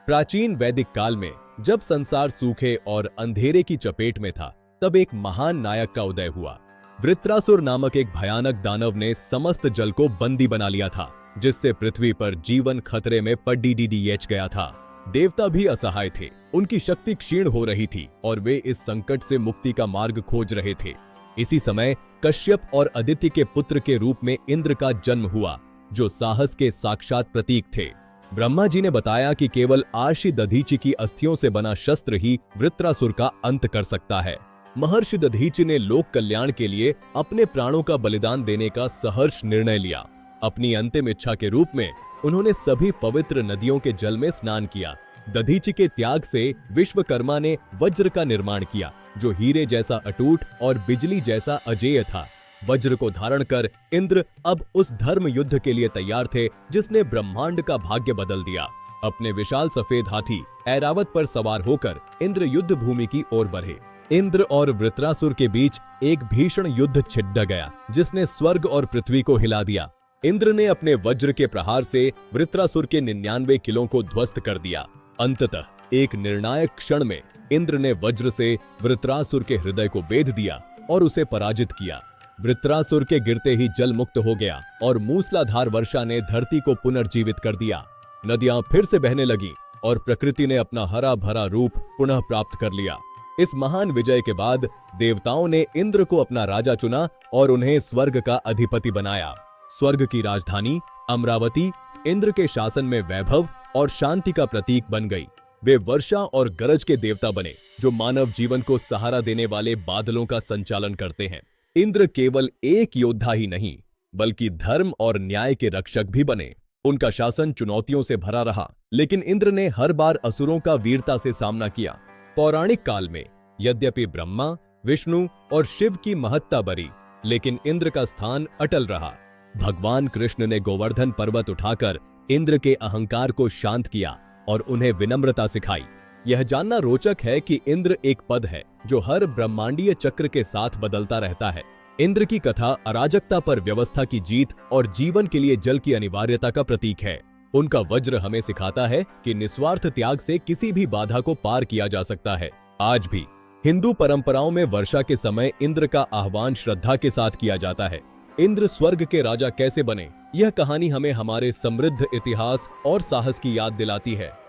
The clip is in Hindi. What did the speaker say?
प्राचीन वैदिक काल में जब संसार सूखे और अंधेरे की चपेट में था, तब एक महान नायक का उदय हुआ। वृत्रासुर नामक एक भयानक दानव ने समस्त जल को बंदी बना लिया था, जिससे पृथ्वी पर जीवन खतरे में पड्डीडीडीएच गया था। देवता भी असहाय थे, उनकी शक्ति क्षीण हो रही थी और वे इस संकट से मुक्ति का मार्ग खोज रहे थे। इसी समय कश्यप और अदिति के पुत्र के रूप में इंद्र का जन्म हुआ, जो साहस के साक्षात प्रतीक थे। ब्रह्मा जी ने बताया कि केवल आर्षि दधीचि की अस्थियों से बना शस्त्र ही वृत्रासुर का अंत कर सकता है। महर्षि दधीचि ने लोक कल्याण के लिए अपने प्राणों का बलिदान देने का सहर्ष निर्णय लिया। अपनी अंतिम इच्छा के रूप में उन्होंने सभी पवित्र नदियों के जल में स्नान किया। दधीचि के त्याग से विश्वकर्मा ने वज्र का निर्माण किया, जो हीरे जैसा अटूट और बिजली जैसा अजेय था। वज्र को धारण कर इंद्र अब उस धर्म युद्ध के लिए तैयार थे, जिसने ब्रह्मांड का भाग्य बदल दिया। अपने विशाल सफेद हाथी ऐरावत पर सवार होकर इंद्र युद्ध भूमि की ओर बढ़े। इंद्र और वृत्रासुर के बीच एक भीषण युद्ध छिड़ गया, जिसने स्वर्ग और पृथ्वी को हिला दिया। इंद्र ने अपने वज्र के प्रहार से वृत्रासुर के 99 किलों को ध्वस्त कर दिया। अंततः एक निर्णायक क्षण में इंद्र ने वज्र से वृत्रासुर के हृदय को बेध दिया और उसे पराजित किया। वृत्रासुर के गिरते ही जल मुक्त हो गया और मूसलाधार वर्षा ने धरती को पुनर्जीवित कर दिया। नदियां फिर से बहने लगी और प्रकृति ने अपना हरा भरा रूप पुनः प्राप्त कर लिया। इस महान विजय के बाद देवताओं ने इंद्र को अपना राजा चुना और उन्हें स्वर्ग का अधिपति बनाया। स्वर्ग की राजधानी अमरावती इंद्र के शासन में वैभव और शांति का प्रतीक बन गई। वे वर्षा और गरज के देवता बने, जो मानव जीवन को सहारा देने वाले बादलों का संचालन करते हैं। इंद्र केवल एक योद्धा ही नहीं, बल्कि धर्म और न्याय के रक्षक भी बने। उनका शासन चुनौतियों से भरा रहा, लेकिन इंद्र ने हर बार असुरों का वीरता से सामना किया। पौराणिक काल में यद्यपि ब्रह्मा, विष्णु और शिव की महत्ता बढ़ी, लेकिन इंद्र का स्थान अटल रहा। भगवान कृष्ण ने गोवर्धन पर्वत उठाकर इंद्र के अहंकार को शांत किया और उन्हें विनम्रता सिखाई। यह जानना रोचक है कि इंद्र एक पद है जो हर ब्रह्मांडीय चक्र के साथ बदलता रहता है। इंद्र की कथा अराजकता पर व्यवस्था की जीत और जीवन के लिए जल की अनिवार्यता का प्रतीक है। उनका वज्र हमें सिखाता है कि निस्वार्थ त्याग से किसी भी बाधा को पार किया जा सकता है। आज भी हिंदू परंपराओं में वर्षा के समय इंद्र का आह्वान श्रद्धा के साथ किया जाता है। इंद्र स्वर्ग के राजा कैसे बने, यह कहानी हमें हमारे समृद्ध इतिहास और साहस की याद दिलाती है।